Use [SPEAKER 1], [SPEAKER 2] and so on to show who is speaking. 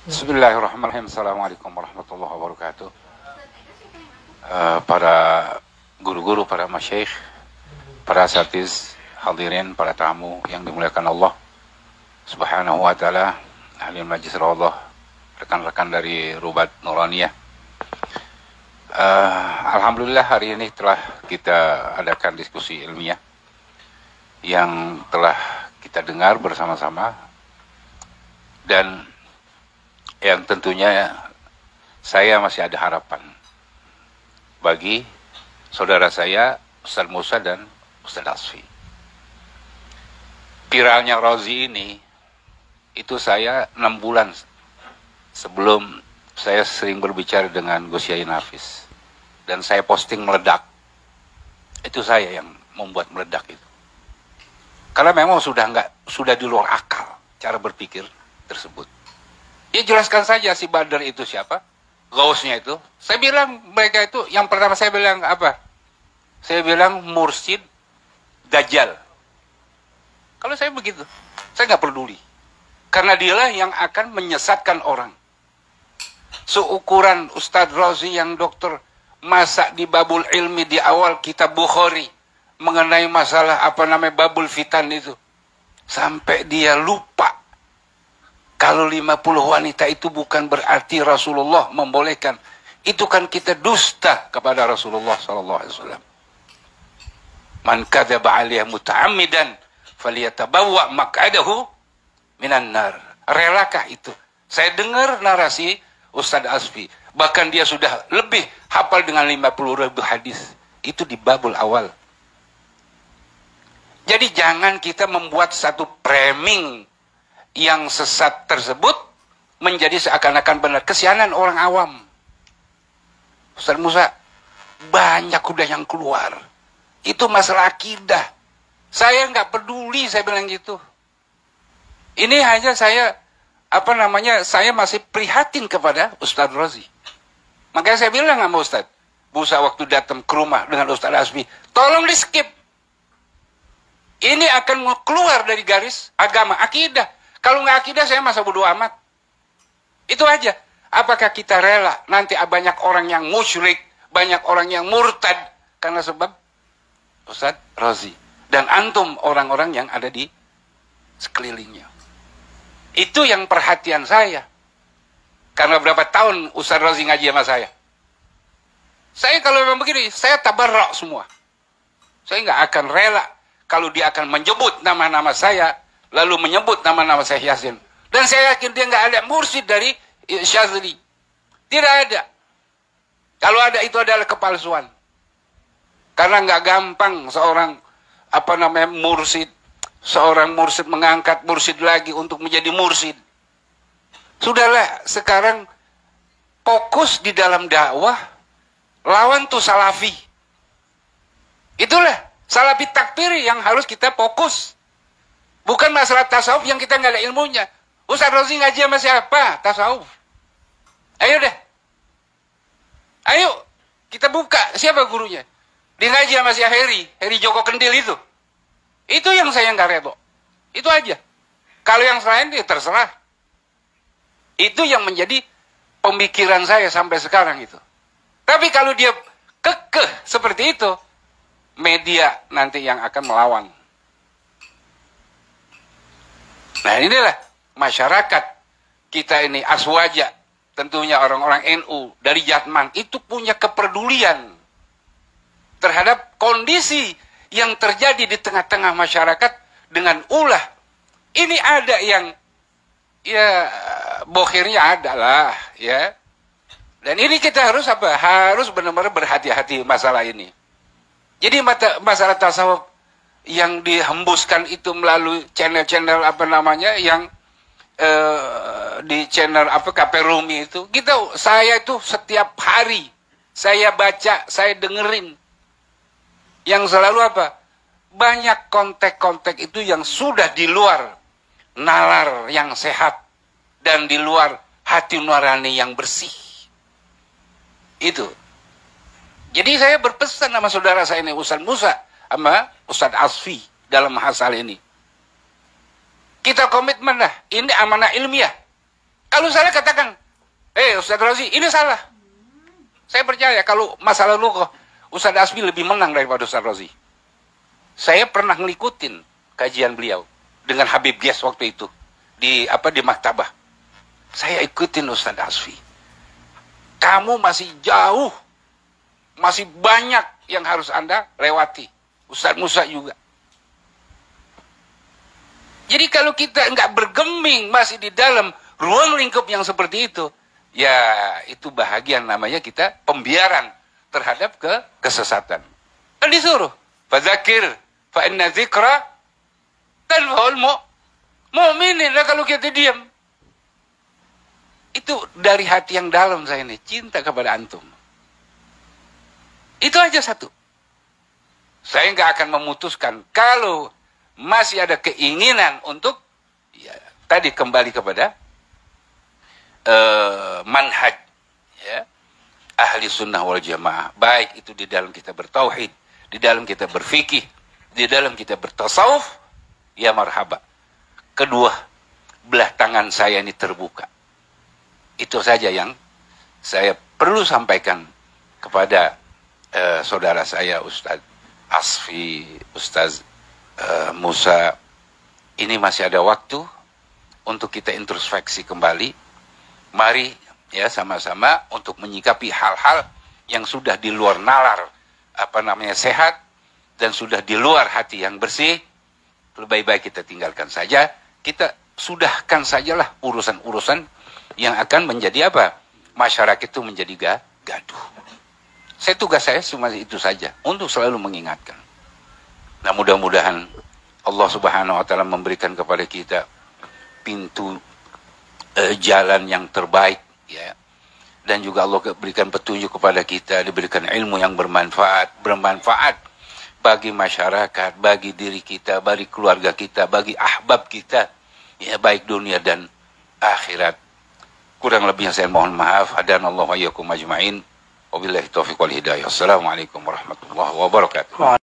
[SPEAKER 1] Bismillahirrahmanirrahim. Assalamualaikum warahmatullahi wabarakatuh. Para guru-guru, para masyayikh, para asatiz, hadirin, para tamu yang dimuliakan Allah Subhanahu wa taala, ahli majlis Allah, rekan-rekan dari Rubat Nuraniyah. Alhamdulillah hari ini telah kita adakan diskusi ilmiah yang telah kita dengar bersama-sama, dan yang tentunya saya masih ada harapan bagi saudara saya Ustaz Musa dan Ustaz Asfi. Viralnya Razi ini, itu saya 6 bulan sebelum saya sering berbicara dengan Gus Yai Nafis, dan saya posting meledak. Itu saya yang membuat meledak itu, karena memang sudah di luar akal cara berpikir tersebut. Ya jelaskan saja si Badar itu siapa, Gausnya itu. Saya bilang mereka itu, yang pertama saya bilang apa? Saya bilang mursyid Dajjal. Kalau saya begitu, saya nggak peduli, karena dialah yang akan menyesatkan orang. Seukuran Ustadz Razi yang dokter, masa di babul ilmi di awal kitab Bukhari mengenai masalah babul fitan itu, sampai dia lupa kalau 50 wanita itu bukan berarti Rasulullah membolehkan. Itu kan kita dusta kepada Rasulullah SAW. Man kadzaba alaihi muta'ammidan falyatabawwa maq'adahu minan nar. Relakah itu? Saya dengar narasi Ustadz Asfi, bahkan dia sudah lebih hafal dengan 50.000 hadis. Itu di babul awal. Jadi jangan kita membuat satu framing yang sesat tersebut menjadi seakan-akan benar. Kesianan orang awam. Ustaz Musa, banyak udah yang keluar. Itu masalah akidah. Saya nggak peduli, saya bilang gitu. Ini hanya saya, saya masih prihatin kepada Ustaz Razi. Makanya saya bilang sama Ustaz Musa waktu datang ke rumah dengan Ustaz Asfi, tolong di skip. Ini akan keluar dari garis agama, akidah. Kalau nggak akidah, saya masa bodo amat. Itu aja. Apakah kita rela nanti banyak orang yang musyrik, banyak orang yang murtad karena sebab Ustaz Razi dan antum orang-orang yang ada di sekelilingnya? Itu yang perhatian saya. Karena berapa tahun Ustaz Razi ngaji sama saya. Saya kalau memang begini, saya tabarrak semua. Saya nggak akan rela kalau dia akan menyebut nama-nama saya, lalu menyebut nama-nama Syekh Yasin. Dan saya yakin dia nggak ada mursyid dari Syazili. Tidak ada. Kalau ada, itu adalah kepalsuan. Karena nggak gampang seorang mursyid, seorang mursyid mengangkat mursyid lagi untuk menjadi mursyid. Sudahlah, sekarang fokus di dalam dakwah, lawan tuh salafi. Itulah salafi takfiri yang harus kita fokus. Bukan masalah tasawuf yang kita nggak ada ilmunya. Ustaz Razi ngaji sama siapa? Tasawuf. Ayo deh. Ayo, kita buka. Siapa gurunya? Dia ngaji sama si Heri Joko Kendil itu. Itu yang saya nggak redho. Itu aja. Kalau yang selain dia terserah. Itu yang menjadi pemikiran saya sampai sekarang itu. Tapi kalau dia kekeh seperti itu, media nanti yang akan melawan. Nah inilah masyarakat kita ini, aswaja, tentunya orang-orang NU dari Jatman, itu punya kepedulian terhadap kondisi yang terjadi di tengah-tengah masyarakat dengan ulah. Ini ada yang, ya bokhirnya adalah, ya. Dan ini kita harus Harus benar-benar berhati-hati masalah ini. Jadi masalah tasawuf yang dihembuskan itu melalui channel-channel yang di channel KP Rumi itu, saya itu setiap hari saya baca, saya dengerin, yang selalu banyak kontek-kontek itu yang sudah di luar nalar yang sehat dan di luar hati nurani yang bersih. Itu. Jadi saya berpesan sama saudara saya ini, Ustaz Musa sama Ustaz Asfi, dalam masalah ini. Kita komitmen lah, ini amanah ilmiah. Kalau salah katakan, Ustaz Razi, ini salah. Saya percaya kalau masalah lughah, Ustaz Asfi lebih menang daripada Ustaz Razi. Saya pernah ngikutin kajian beliau dengan Habib Gias waktu itu di maktabah. Saya ikutin Ustaz Asfi. Kamu masih jauh, masih banyak yang harus Anda lewati. Ustaz Musa juga. Jadi kalau kita nggak bergeming masih di dalam ruang lingkup yang seperti itu, ya itu bahagian namanya kita pembiaran terhadap kesesatan. Kan disuruh, fadzakir fa inna dzikra tanfa'ul mu'minin. Nah, kalau kita diam, itu dari hati yang dalam saya ini cinta kepada antum. Itu aja satu. Saya nggak akan memutuskan kalau masih ada keinginan untuk ya, tadi kembali kepada manhaj ya, ahli sunnah wal jamaah. Baik itu di dalam kita bertauhid, di dalam kita berfikih, di dalam kita bertasawuf, ya marhaba. Kedua, belah tangan saya ini terbuka. Itu saja yang saya perlu sampaikan kepada saudara saya Ustaz Asfi, Ustaz Musa. Ini masih ada waktu untuk kita introspeksi kembali. Mari ya sama-sama untuk menyikapi hal-hal yang sudah di luar nalar sehat dan sudah di luar hati yang bersih. Lebih baik kita tinggalkan saja. Kita sudahkan sajalah urusan-urusan yang akan menjadi masyarakat itu menjadi gaduh. Tugas saya cuma itu saja, untuk selalu mengingatkan. Nah, mudah-mudahan Allah Subhanahu wa taala memberikan kepada kita pintu jalan yang terbaik ya. Dan juga Allah berikan petunjuk kepada kita, diberikan ilmu yang bermanfaat bagi masyarakat, bagi diri kita, bagi keluarga kita, bagi ahbab kita, ya baik dunia dan akhirat. Kurang lebihnya saya mohon maaf. Hadanallahu wa iyyakum ajmain. Wabillahi taufiq wal hidayah. Assalamualaikum warahmatullahi wabarakatuh.